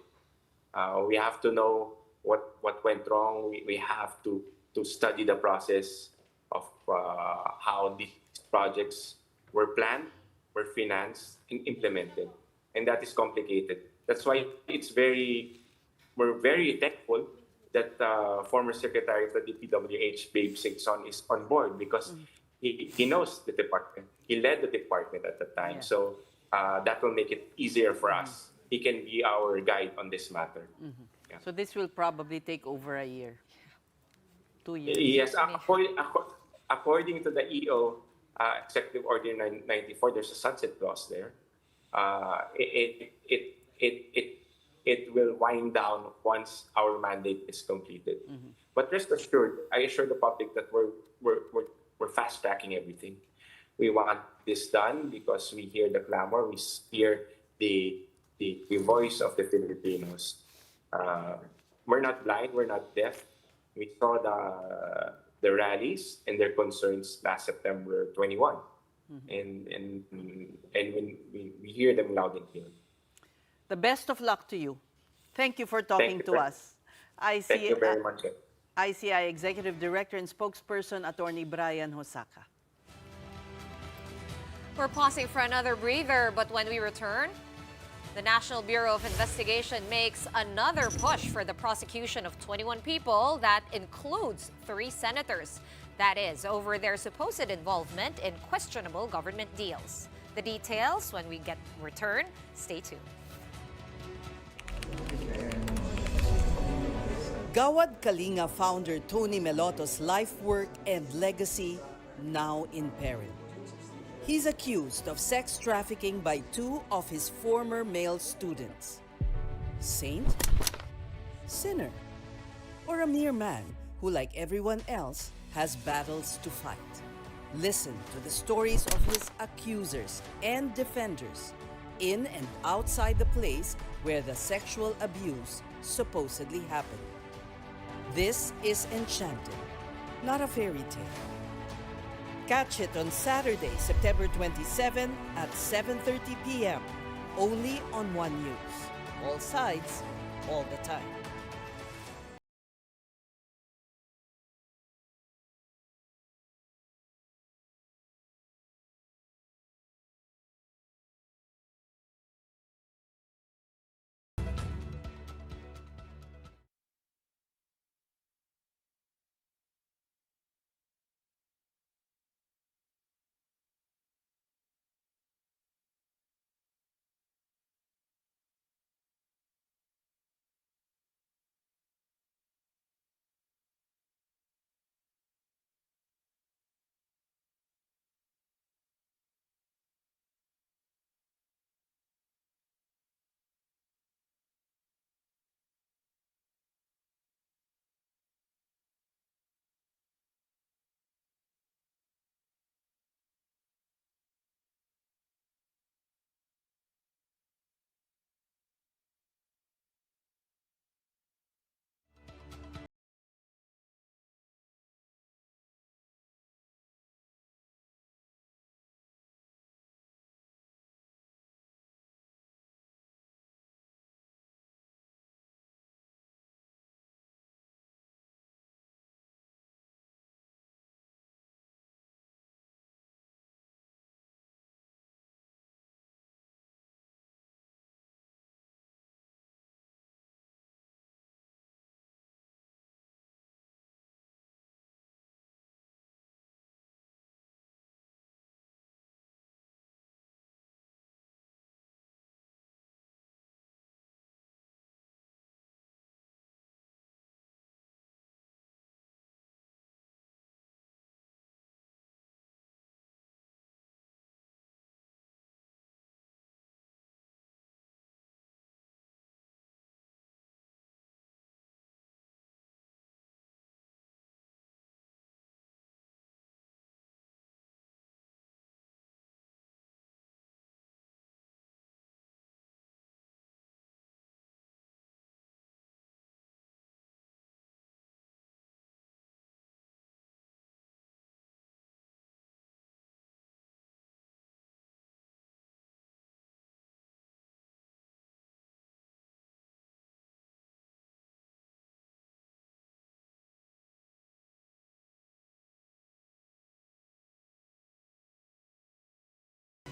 S7: We have to know what went wrong. We have to study the process of how these projects were planned, were financed, and implemented. And that is complicated. That's why we're very thankful that former Secretary of the DPWH, Babe Singson, is on board because he knows the department. He led the department at the time.
S1: Yeah.
S7: So that will make it easier for us. He can be our guide on this matter. Yeah.
S1: So this will probably take over a year. 2 years.
S7: Yes, according to the EO, Executive Order 94, there's a sunset clause there. It will wind down once our mandate is completed. But rest assured, I assure the public that we're fast tracking everything. We want this done because we hear the clamor, we hear the voice of the Filipinos. We're not blind, we're not deaf. We saw the rallies and their concerns last September 21, and when we hear them loud and clear.
S1: The best of luck to you. Thank you for talking to us.
S7: Thank you very much.
S1: ICI Executive Director and Spokesperson, Attorney Brian Hosaka.
S2: We're pausing for another breather, but when we return, the National Bureau of Investigation makes another push for the prosecution of 21 people that includes 3 senators. That is, over their supposed involvement in questionable government deals. The details when we return. Stay tuned.
S1: Gawad Kalinga founder Tony Meloto's life work and legacy now in peril. He's accused of sex trafficking by 2 of his former male students. Saint? Sinner? Or a mere man who, like everyone else, has battles to fight? Listen to the stories of his accusers and defenders in and outside the place where the sexual abuse supposedly happened. This is Enchanted, not a fairy tale. Catch it on Saturday, September 27 at 7:30 p.m. only on One News. All sides, all the time.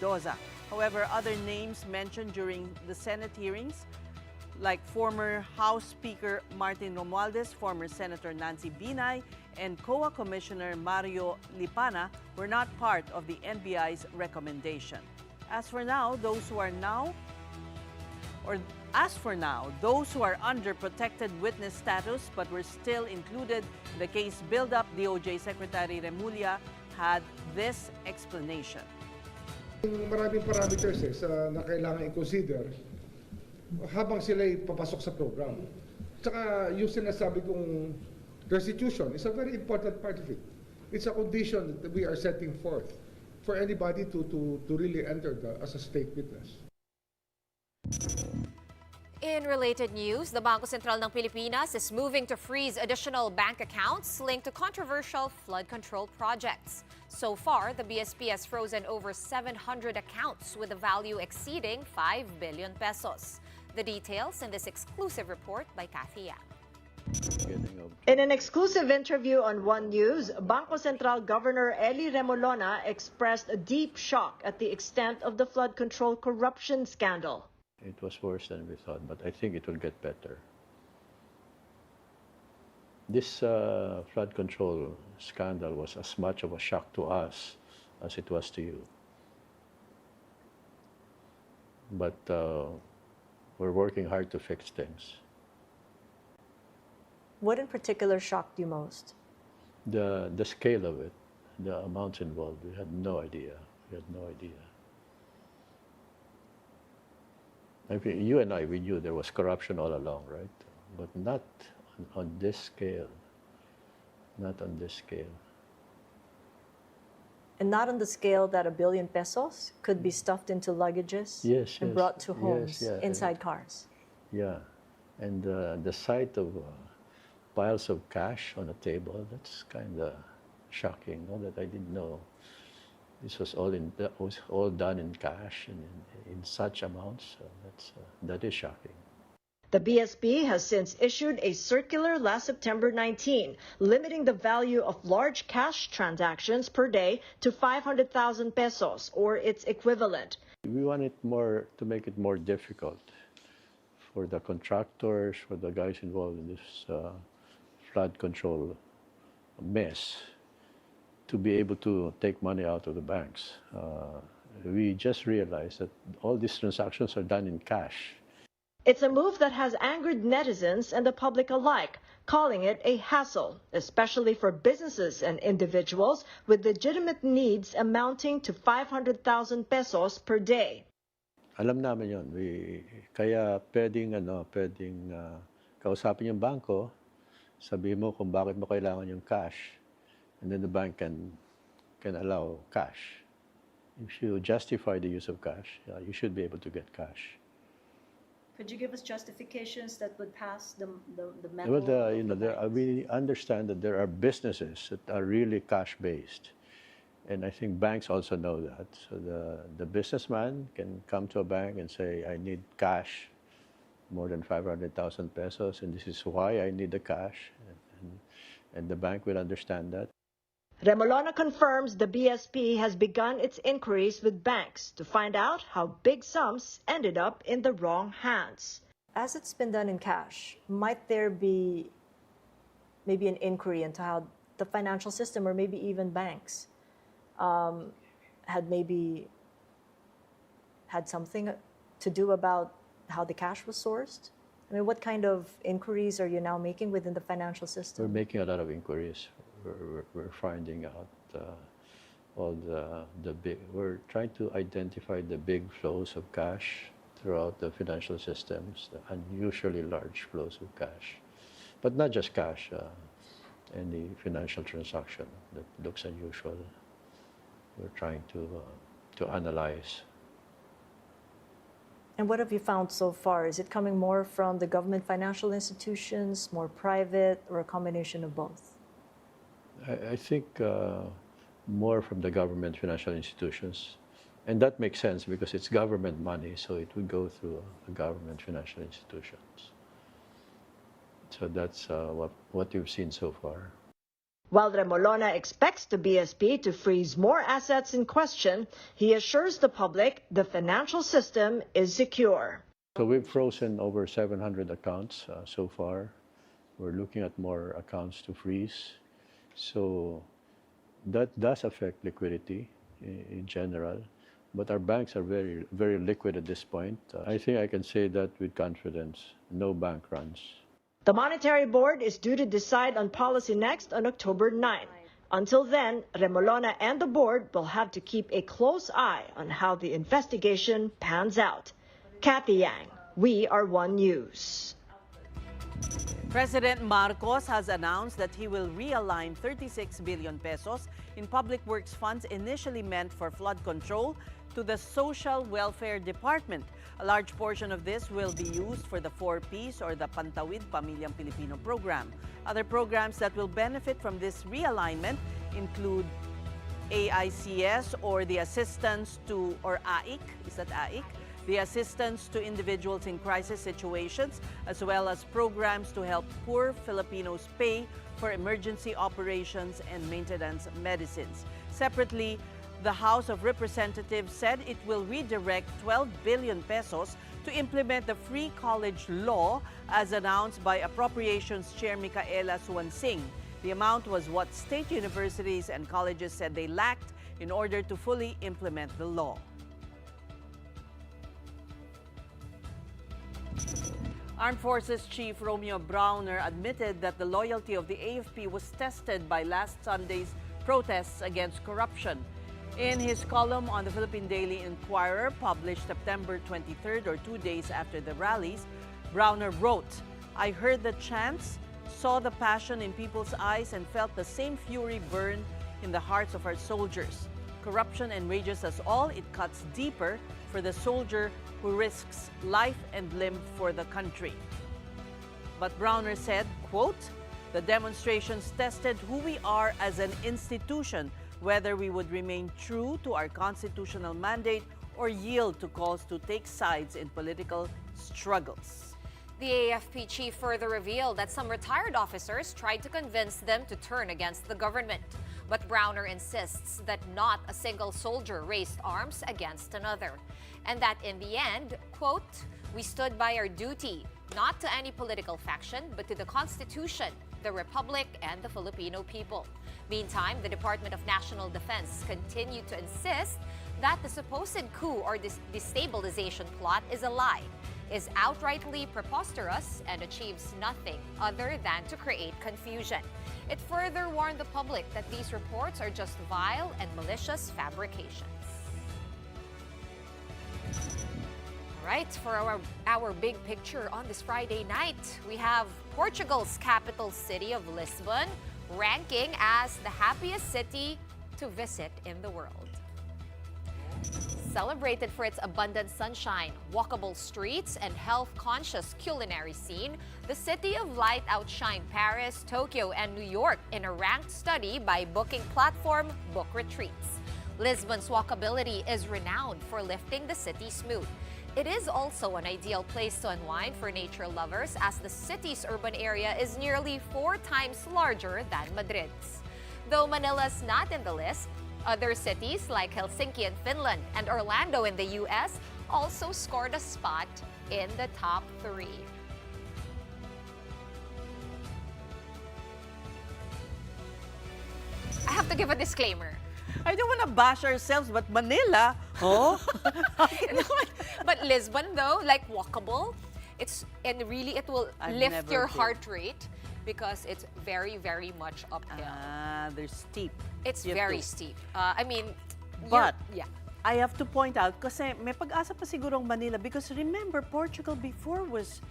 S1: Doza. However, other names mentioned during the Senate hearings like former House Speaker Martin Romualdez, former Senator Nancy Binay, and COA Commissioner Mario Lipana were not part of the NBI's recommendation. As for now, those who are under protected witness status but were still included in the case build-up, DOJ Secretary Remulla had this explanation.
S6: Maraming parameters na kailangan i-consider habang sila'y papasok sa program. Tsaka yung sinasabi kong restitution is a very important part of it. It's a condition that we are setting forth for anybody to really enter as a state witness.
S2: In related news, the Bangko Sentral ng Pilipinas is moving to freeze additional bank accounts linked to controversial flood control projects. So far, the BSP has frozen over 700 accounts with a value exceeding 5 billion pesos. The details in this exclusive report by Kathy Yang.
S8: In an exclusive interview on One News, Bangko Sentral Governor Eli Remolona expressed a deep shock at the extent of the flood control corruption scandal.
S9: It was worse than we thought, but I think it will get better. This flood control scandal was as much of a shock to us as it was to you. But we're working hard to fix things.
S8: What in particular shocked you most?
S9: The scale of it, the amounts involved, we had no idea. We had no idea. I mean, you and I, we knew there was corruption all along, right? But not on this scale. Not on this scale.
S8: And not on the scale that 1 billion pesos could be stuffed into luggages and brought to homes inside cars.
S9: Yeah, and the sight of piles of cash on a table, that's kind of shocking, no? That I didn't know. This was all done in cash and in such amounts. So that is shocking.
S8: The BSP has since issued a circular last September 19, limiting the value of large cash transactions per day to 500,000 pesos, or its equivalent.
S9: We want it to make it more difficult for the contractors, for the guys involved in this flood control mess, to be able to take money out of the banks. We just realized that all these transactions are done in cash.
S8: It's a move that has angered netizens and the public alike, calling it a hassle, especially for businesses and individuals with legitimate needs amounting to 500,000 pesos per day.
S9: Alam namin yun. Kaya pwedeng kausapin yung bangko, sabihin mo kung bakit mo kailangan yung cash, and then the bank can allow cash. If you justify the use of cash, you should be able to get cash.
S8: Could you give us justifications that would pass the memo?
S9: Well, we understand that there are businesses that are really cash-based, and I think banks also know that. So the businessman can come to a bank and say, I need cash, more than 500,000 pesos, and this is why I need the cash, and the bank will understand that.
S8: Remolona confirms the BSP has begun its inquiries with banks to find out how big sums ended up in the wrong hands. As it's been done in cash, might there be maybe an inquiry into how the financial system or maybe even banks had something to do about how the cash was sourced? I mean, what kind of inquiries are you now making within the financial system?
S9: We're making a lot of inquiries. We're finding out all the big. We're trying to identify the big flows of cash throughout the financial systems, the unusually large flows of cash, but not just cash. Any financial transaction that looks unusual, we're trying to analyze.
S8: And what have you found so far? Is it coming more from the government financial institutions, more private, or a combination of both?
S9: I think more from the government financial institutions. And that makes sense because it's government money, so it would go through the government financial institutions. So that's what you've seen so far.
S8: While Remolona expects the BSP to freeze more assets in question, he assures the public the financial system is secure.
S9: So we've frozen over 700 accounts so far. We're looking at more accounts to freeze. So that does affect liquidity in general. But our banks are very, very liquid at this point. I think I can say that with confidence. No bank runs.
S8: The Monetary Board is due to decide on policy next on October 9. Until then, Remolona and the board will have to keep a close eye on how the investigation pans out. Kathy Yang, We Are One News.
S1: President Marcos has announced that he will realign 36 billion pesos in public works funds initially meant for flood control to the Social Welfare Department. A large portion of this will be used for the 4Ps or the Pantawid Pamilyang Pilipino program. Other programs that will benefit from this realignment include AICS or the Assistance to, or AIC, is that AIC? The Assistance to Individuals in Crisis Situations, as well as programs to help poor Filipinos pay for emergency operations and maintenance medicines. Separately, the House of Representatives said it will redirect 12 billion pesos to implement the free college law as announced by Appropriations Chair Micaela Suwansing. The amount was what state universities and colleges said they lacked in order to fully implement the law. Armed Forces Chief Romeo Browner admitted that the loyalty of the AFP was tested by last Sunday's protests against corruption. In his column on the Philippine Daily Inquirer, published September 23rd or 2 days after the rallies, Browner wrote, "I heard the chants, saw the passion in people's eyes, and felt the same fury burn in the hearts of our soldiers. Corruption enrages us all. It cuts deeper for the soldier who risks life and limb for the country." But Browner said, quote, "The demonstrations tested who we are as an institution, whether we would remain true to our constitutional mandate or yield to calls to take sides in political struggles."
S2: The AFP chief further revealed that some retired officers tried to convince them to turn against the government. But Browner insists that not a single soldier raised arms against another. And that in the end, quote, "We stood by our duty, not to any political faction, but to the Constitution, the Republic, and the Filipino people." Meantime, the Department of National Defense continued to insist that the supposed coup or destabilization plot is a lie, is outrightly preposterous, and achieves nothing other than to create confusion. It further warned the public that these reports are just vile and malicious fabrications. All right, for our big picture on this Friday night, we have Portugal's capital city of Lisbon ranking as the happiest city to visit in the world. Celebrated for its abundant sunshine, walkable streets, and health-conscious culinary scene, the city of light outshined Paris, Tokyo, and New York in a ranked study by booking platform Book Retreats. Lisbon's walkability is renowned for lifting the city's mood. It is also an ideal place to unwind for nature lovers, as the city's urban area is nearly 4 times larger than Madrid's. Though Manila's not in the list, other cities like Helsinki in Finland and Orlando in the US also scored a spot in the top 3. I have to give a disclaimer.
S1: I don't want to bash ourselves, but Manila, oh?
S2: But Lisbon, though, like walkable, it will
S1: I've
S2: lift
S1: never
S2: your
S1: been.
S2: heart rate because it's very, very much uphill.
S1: They're steep.
S2: It's
S1: You have
S2: very
S1: to-
S2: steep. I mean,
S1: But-
S2: yeah.
S1: I have to point out, kasi may pag-asa pa sigurong Manila, because remember, Portugal before was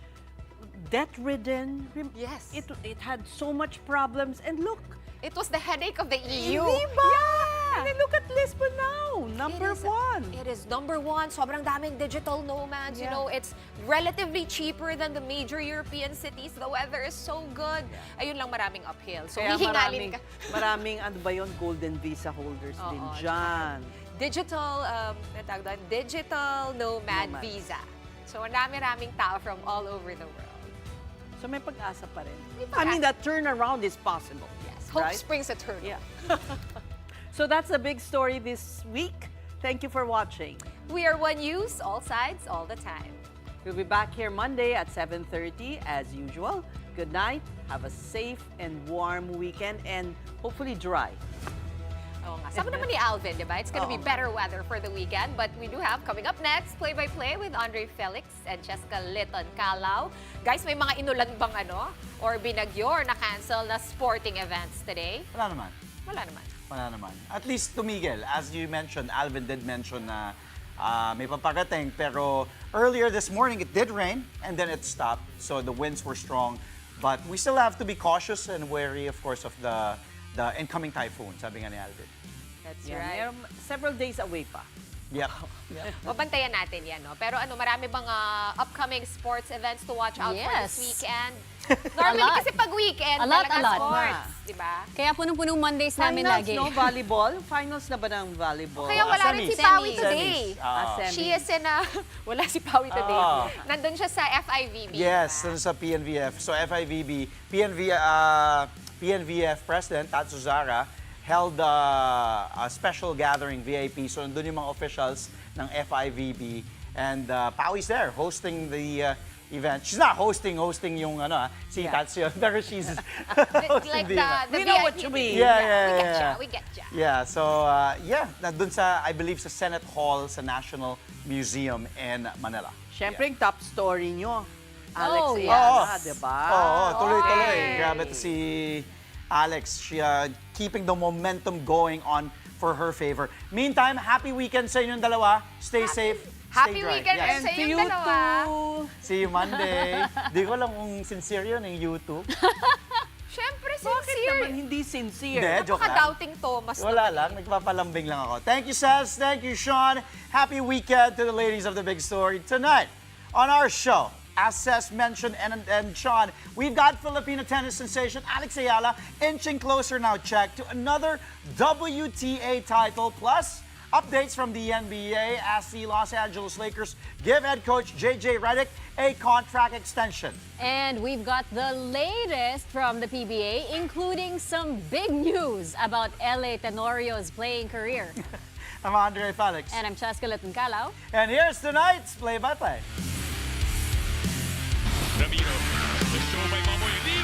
S1: debt-ridden.
S2: Yes.
S1: It had so much problems, and look,
S2: It was the headache of the EU.
S1: Diba?
S2: Yeah.
S1: And then look at Lisbon now, number
S2: It is-
S1: 1.
S2: It is number 1. Sobrang daming digital nomads. You
S1: Yeah.
S2: know, it's relatively cheaper than the major European cities. The weather is so good. Ayun lang, maraming uphill. So,
S1: Kaya
S2: hihingalin ka.
S1: maraming ano ba yun, golden visa holders din
S2: Oo,
S1: dyan.
S2: Digital, digital nomad
S1: Nomad.
S2: visa. So, ang dami-raming tao from all over the world.
S1: So may pag-asa pa rin.
S2: May
S1: I mean,
S2: pag-asa.
S1: that turnaround is possible.
S2: Yes, hope
S1: right?
S2: springs eternal.
S1: Yeah. So that's the big story this week. Thank you for watching.
S2: We are One News, all sides, all the time.
S1: We'll be back here Monday at 7:30 as usual. Good night. Have a safe and warm weekend and hopefully dry.
S2: Oo nga. Sabi naman ni Alvin, di ba? It's gonna be better weather for the weekend. But we do have, coming up next, play-by-play with Andre Felix and Cheska Liton Calao. Guys, may mga inulan bang or binagyo or na-cancel na sporting events today?
S10: Wala naman.
S2: Wala naman.
S10: Wala naman. At least tumigil. As you mentioned, Alvin did mention na may paparating. Pero earlier this morning, it did rain and then it stopped. So the winds were strong. But we still have to be cautious and wary, of course, of the incoming typhoon, sabi nga ni Alvin.
S2: That's
S1: Yeah,
S2: right.
S1: meron several days away pa.
S10: Yep.
S2: Mabantayan natin yan, no? Pero marami bang upcoming sports events to watch out for this weekend? Normally kasi pag weekend,
S11: A lot.
S2: sports, di ba?
S11: Kaya punong-punong Mondays namin
S1: Finals,
S11: lagi.
S1: no? Volleyball? Finals na ba ng volleyball?
S2: Kaya wala rin si
S10: Semis.
S2: Pawi
S11: Semis.
S2: today.
S1: Semis.
S2: She is in wala si Pawi today. Nandun siya sa FIVB.
S10: Yes,
S2: diba?
S10: sa PNVF. So FIVB, PNVF President Tatsu Zara held a special gathering, VIP. So nandun yung mga officials ng FIVB. And Pawi's there, hosting the event. She's not hosting yung si Tatsu, pero she's hosting
S2: Like
S10: the event.
S2: the
S1: We know
S2: VIP.
S1: what you mean.
S10: Yeah.
S2: We get ya.
S10: Yeah, so nandun sa, I believe, sa Senate Hall sa National Museum in Manila.
S1: Siyempre, yung top story nyo. Alex
S11: Oh,
S1: Ayala,
S11: yes.
S1: di ba?
S10: Oo, tuloy-tuloy.
S2: Okay.
S10: Grabe to si Alex. She keeping the momentum going on for her favor. Meantime, happy weekend sa inyong dalawa. Stay safe,
S2: Happy
S10: stay dry.
S2: weekend
S10: Yes.
S2: rin
S1: And
S2: sa
S1: to
S2: inyong
S1: you
S2: dalawa.
S1: too.
S10: See you Monday. Di ko alam kung sincere yun, yung YouTube.
S2: Siyempre,
S1: Bakit
S2: sincere.
S1: naman hindi sincere?
S10: Hindi, joke lang.
S2: Napaka-doubting Thomas.
S10: Wala lang, nagpapalambing lang ako. Thank you, Saz. Thank you, Sean. Happy weekend to the ladies of the big story. Tonight, on our show, as Saz mentioned and Sean, we've got Filipino tennis sensation Alex Ayala inching closer now, check, to another WTA title, plus updates from the NBA as the Los Angeles Lakers give head coach JJ Redick a contract extension.
S11: And we've got the latest from the PBA, including some big news about LA Tenorio's playing career.
S10: I'm Andre Felix.
S11: And I'm Cheska Liton Calao.
S10: And here's tonight's play-by-play.
S12: Ramiro, the show by Mamoy Lee.